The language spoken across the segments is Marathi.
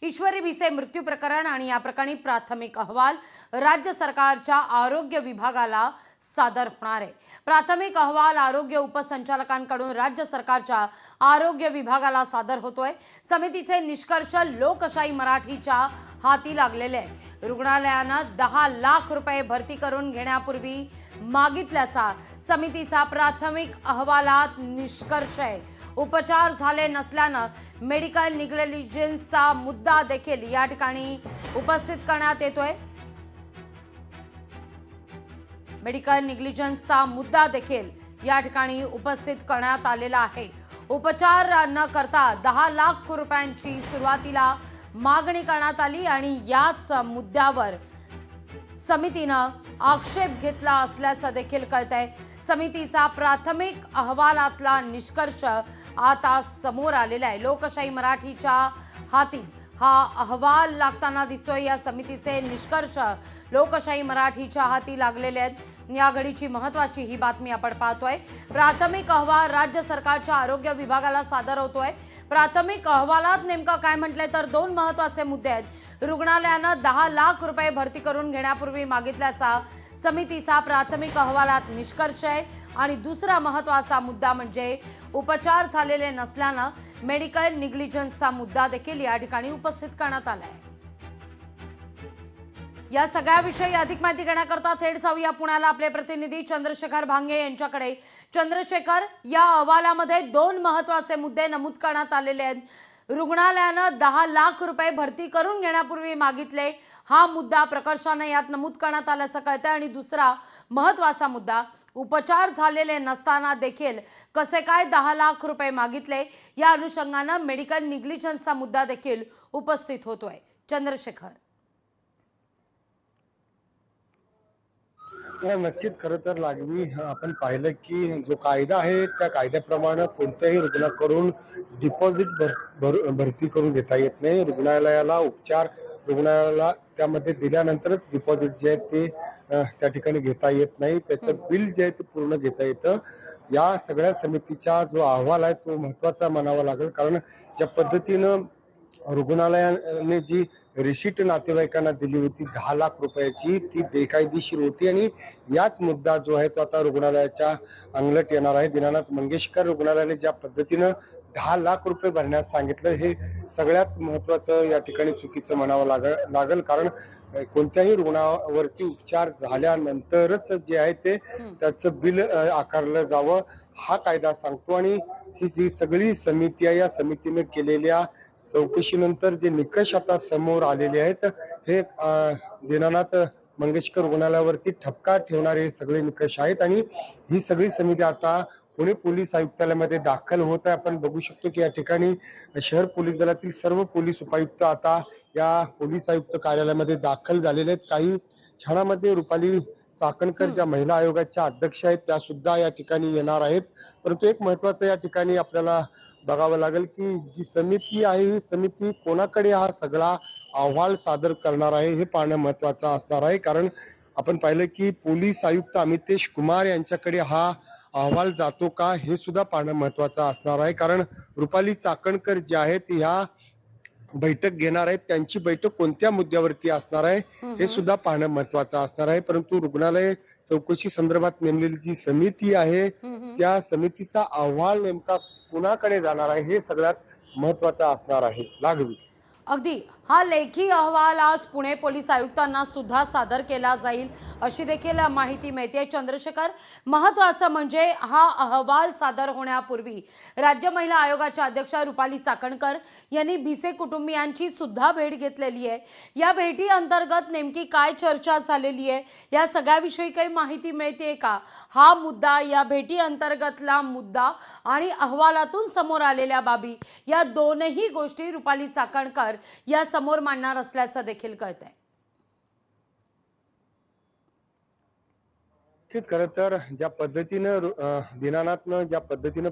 ईश्वरी भिसे मृत्यू प्रकरण आणि या प्रकरणी प्राथमिक अहवाल राज्य सरकारच्या आरोग्य विभागाला सादर होणार आहे। प्राथमिक अहवाल आरोग्य उपसंचालकांकडून राज्य सरकारच्या आरोग्य विभागाला सादर होतोय। समितीचे निष्कर्ष लोकशाही मराठीच्या हाती लागलेले आहेत। रुग्णालयानं 10 लाख रुपये भरती करून घेण्यापूर्वी मागितल्याचा समितीचा प्राथमिक अहवालात निष्कर्ष आहे। उपचार झाले नसल्यानं मेडिकल निग्लिजन्सचा मुद्दा देखील या ठिकाणी उपस्थित करण्यात येतोय। मेडिकल निग्लिजन्सचा मुद्दा देखील या ठिकाणी उपस्थित करण्यात आलेला आहे। उपचार न करता 10 लाख रुपयांची सुरुवातीला मागणी करण्यात आली आणि याच मुद्द्यावर समितीनं आक्षेप घेतला असल्याचं देखील कळतंय। समितीचा प्राथमिक अहवालातला निष्कर्ष आता समोर आलेला आहे। लोकशाही मराठीच्या हाती हा अहवाल लागताना दिसतोय। या समितीचे निष्कर्ष लोकशाही मराठीच्या हाती लागलेले आहेत। या घडीची महत्त्वाची ही बातमी आपण पाहतोय। प्राथमिक अहवाल राज्य सरकारच्या आरोग्य विभागाला सादर होतोय। प्राथमिक अहवालात नेमकं काय म्हटलंय तर 2 महत्त्वाचे मुद्दे आहेत। रुग्णालयानं 10 लाख रुपये भरती करून घेण्यापूर्वी मागितल्याचा समितीचा प्राथमिक अहवालात निष्कर्ष आहे आणि दुसरा महत्त्वाचा मुद्दा म्हणजे उपचार झालेले नसल्यानं मेडिकल निग्लिजन्सचा मुद्दा देखील या ठिकाणी उपस्थित करण्यात आला आहे। या सगळ्याविषयी अधिक माहिती घेण्याकरता थेट जाऊया पुण्याला आपले प्रतिनिधी चंद्रशेखर भांगे यांच्याकडे। चंद्रशेखर, या अहवालामध्ये 2 महत्त्वाचे मुद्दे नमूद करण्यात आलेले आहेत। रुग्णालयानं 10 लाख रुपये भरती करून घेण्यापूर्वी मागितले, हा मुद्दा प्रकर्षाने यात नमूद करण्यात आल्याचं कळतंय आणि दुसरा महत्त्वाचा मुद्दा उपचार झालेले नसताना देखील कसे काय 10 लाख रुपये मागितले, या अनुषंगाने मेडिकल निग्लिजन्सचा मुद्दा देखील उपस्थित होतोय। चंद्रशेखर, नक्कीच खरं तर लागवी आपण पाहिलं की जो कायदा आहे त्या कायद्याप्रमाणे कोणत्याही रुग्णाकडून डिपॉझिट भरती करून घेता येत नाही। रुग्णालयाला उपचार रुग्णालयाला त्यामध्ये दिल्यानंतरच डिपॉझिट जे आहे ते त्या ठिकाणी घेता येत नाही। त्याचं बिल जे आहे ते पूर्ण घेता येतं। या सगळ्या समितीचा जो अहवाल आहे तो महत्वाचा मानावा लागेल, कारण ज्या पद्धतीनं रुग्णालयाने जी रिसीट नातेवाईकांना दिली होती 10 लाख रुपयाची, ती बेकायदेशीर होती आणि याच मुद्दा जो आहे तो आता रुग्णालयाच्या अंगलट येणार आहे। दीनानाथ मंगेशकर रुग्णालयाने ज्या पद्धतीनं 10 लाख रुपये भरण्यास सांगितलं, हे सगळ्यात महत्वाचं या ठिकाणी चुकीचं म्हणावं लागेल, कारण कोणत्याही रुग्णावरती उपचार झाल्यानंतरच जे आहे ते त्याचं बिल आकारलं जावं हा कायदा सांगतो। आणि ही जी सगळी समिती आहे या समितीने केलेल्या चौकशीनंतर जे निकष आता समोर आलेले आहेत हे दीनानाथ मंगेशकर रुग्णालयावरती ठपका ठेवणारे सगळे निकष आहेत आणि ही सगळी समिती आता पुणे पोलीस आयुक्तालयामध्ये दाखल होत आहे। आपण बघू शकतो की या ठिकाणी शहर पोलीस दलातील सर्व पोलीस उपायुक्त आता या पोलीस आयुक्त कार्यालयामध्ये दाखल झालेले आहेत। काही क्षणामध्ये रुपाली चाकणकर ज्या महिला आयोगाच्या अध्यक्ष आहेत त्या सुद्धा या ठिकाणी येणार आहेत। परंतु एक महत्वाचं या ठिकाणी आपल्याला बघावं लागेल की जी समिती आहे ही समिती कोणाकडे हा सगळा अहवाल सादर करणार आहे हे पाहणं महत्वाचं असणार आहे। कारण आपण पाहिलं की पोलीस आयुक्त अमितेश कुमार यांच्याकडे हा अहवाल जातो का हे सुद्धा पाहणं महत्वाचं असणार आहे। कारण रुपाली चाकणकर जे आहेत ह्या बैठक घेणार आहेत, त्यांची बैठक कोणत्या मुद्द्यावरती असणार आहे हे सुद्धा पाहणं महत्वाचं असणार आहे। परंतु रुग्णालय चौकशी संदर्भात नेमलेली जी समिती आहे त्या समितीचा अहवाल नेमका कुणाकडे जाणार आहे हे सगळ्यात महत्वाचं असणार आहे। लागवी अगदी हा लेखी अहवाल आज पुणे पोलीस आयुक्तांना सुद्धा सादर केला जाईल अशी देखील माहिती मिळते। चंद्रशेखर, महत्त्वाचं म्हणजे हा अहवाल सादर होण्यापूर्वी राज्य महिला आयोगाच्या अध्यक्ष रुपाली चाकणकर यांनी भिसे कुटुंबियांची सुद्धा भेट घेतलेली आहे। या भेटी अंतर्गत नेमकी काय चर्चा झालेली आहे या सगळ्याविषयी काही माहिती मिळते का? हा मुद्दा, या भेटी अंतर्गतला मुद्दा आणि अहवालातून समोर आलेल्या बाबी, या दोनही गोष्टी रुपाली चाकणकर या समोर मांडणार असल्याचं देखील कळतंय। नक्कीच खरं तर ज्या पद्धतीनं दीनानाथनं ज्या पद्धतीनं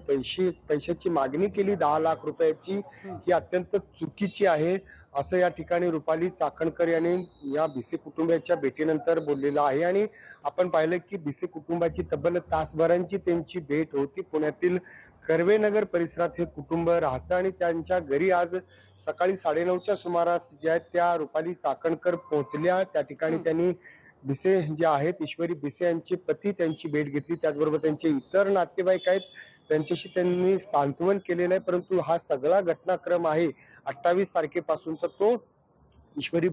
पैशाची मागणी केली 10 लाख रुपयाची, ही अत्यंत चुकीची आहे असं या ठिकाणी रुपाली चाकणकर यांनी या भिसे कुटुंबियाच्या भेटीनंतर बोललेलं आहे. आणि आपण पाहिलं की भिसे कुटुंबाची तब्बल तासभरांची त्यांची भेट होती. पुण्यातील कर्वेनगर परिसरात हे कुटुंब राहतं आणि त्यांच्या घरी आज सकाळी 9:30च्या सुमारास ज्या त्या रुपाली चाकणकर पोहोचल्या. त्या ठिकाणी त्यांनी भिसे जे आहेत, ईश्वरी भिसे यांचे पती त्यांची भेट घेतली. त्याचबरोबर त्यांचे इतर नातेवाईक आहेत, त्यांच्याशी त्यांनी सांत्वन केलेलं आहे. परंतु हा सगळा घटनाक्रम आहे 28 तारखेपासूनचा, तो ईश्वरी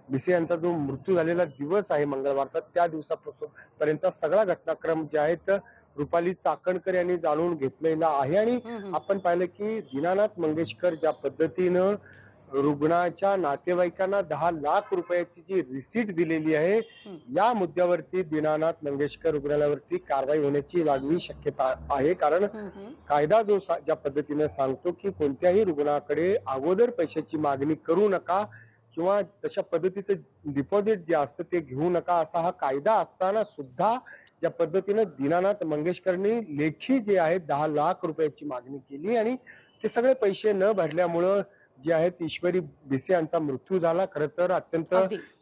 भिसे यांचा जो मृत्यू झालेला दिवस आहे मंगळवारचा, त्या दिवसापासून पर्यंतचा सगळा घटनाक्रम जे आहे तर रुपाली चाकणकर यांनी जाणून घेतलेला आहे. आणि आपण पाहिलं की दीनानाथ मंगेशकर ज्या पद्धतीनं रुग्णाच्या नातेवाईकांना 10 लाख रुपयाची जी रिसीट दिलेली आहे, या मुद्द्यावरती दीनानाथ मंगेशकर रुग्णालयावरती कारवाई होण्याची लागवी शक्यता आहे. कारण कायदा जो ज्या पद्धतीने सांगतो की कोणत्याही रुग्णाकडे अगोदर पैशाची मागणी करू नका किंवा तशा पद्धतीचं डिपॉझिट जे असतं ते घेऊ नका, असा हा कायदा असताना सुद्धा ज्या पद्धतीने दीनानाथ मंगेशकरनी लेखी जे आहे 10 लाख रुपयाची मागणी केली आणि ते सगळे पैसे न भरल्यामुळं जे आहेत ईश्वरी भिसे यांचा मृत्यू झाला. खरं तर अत्यंत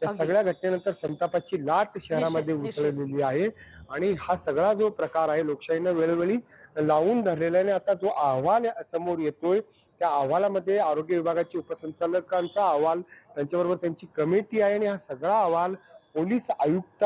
या सगळ्या घटनेनंतर संतापाची लाट शहरामध्ये उसळलेली आहे. आणि हा सगळा जो प्रकार आहे लोकशाहीनं वेळोवेळी लावून धरलेला आहे. आता जो अहवाल समोर येतोय त्या अहवालामध्ये आरोग्य विभागाच्या उपसंचालकांचा अहवाल, त्यांच्याबरोबर त्यांची कमिटी आहे आणि हा सगळा अहवाल पोलीस आयुक्त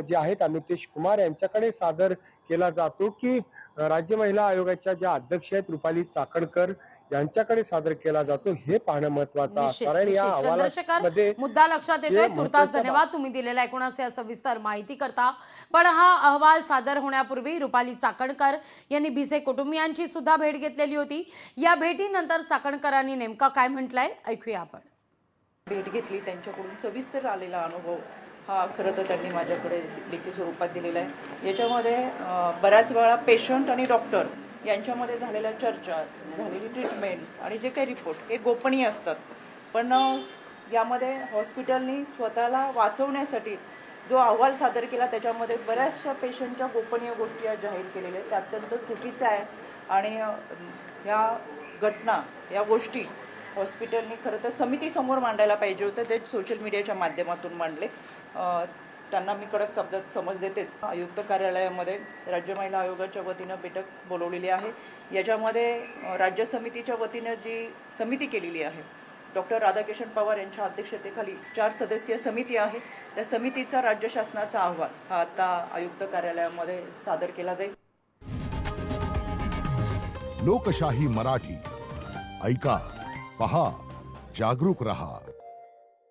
जे आहेत अमितेश कुमार यांच्याकडे सादर केला जातो की राज्य महिला आयोगाच्या ज्या अध्यक्ष आहेत रुपाली चाकणकर यांच्याकडे सादर केला जातो, हे पाहणं महत्वाचं असणार आहे. या अहवालामध्ये मुद्दा लक्षात येतोय. तुर्तास धन्यवाद तुम्ही दिलेला एकूणच या सविस्तर माहिती करता. पण हा अहवाल सादर होण्यापूर्वी रुपाली चाकणकर यांनी भिसे कुटुंबियांची सुद्धा भेट घेतलेली होती. या भेटीनंतर चाकणकरांनी नेमका काय म्हटलंय ऐकूया आपण. भेट घेतली, त्यांच्याकडून सविस्तर आलेला अनुभव हा खरं तर त्यांनी माझ्याकडे लेखी स्वरूपात दिलेला आहे. याच्यामध्ये बऱ्याच वेळा पेशंट आणि डॉक्टर यांच्यामध्ये झालेल्या चर्चा, झालेली ट्रीटमेंट आणि जे काही रिपोर्ट हे गोपनीय असतात. पण यामध्ये हॉस्पिटलनी स्वतःला वाचवण्यासाठी जो अहवाल सादर केला त्याच्यामध्ये बऱ्याचशा पेशंटच्या गोपनीय गोष्टी या जाहीर केलेल्या आहेत. ते अत्यंत चुकीचं आहे आणि या घटना, या गोष्टी हॉस्पिटलनी खरं तर समितीसमोर मांडायला पाहिजे होतं. ते सोशल मीडियाच्या माध्यमातून मांडले. त्यांना मी कडक शब्दात समज देतेच. आयुक्त कार्यालयामध्ये राज्य महिला आयोगाच्या वतीनं बैठक बोलवलेली आहे. याच्यामध्ये राज्य समितीच्या वतीनं जी समिती केलेली आहे, डॉक्टर राधाकिशन पवार यांच्या अध्यक्षतेखाली 4 सदस्यीय समिती आहे. त्या समितीचा राज्य शासनाचा अहवाल हा आता आयुक्त कार्यालयामध्ये सादर केला जाईल. लोकशाही मराठी ऐका, पहा, जागरूक रहा.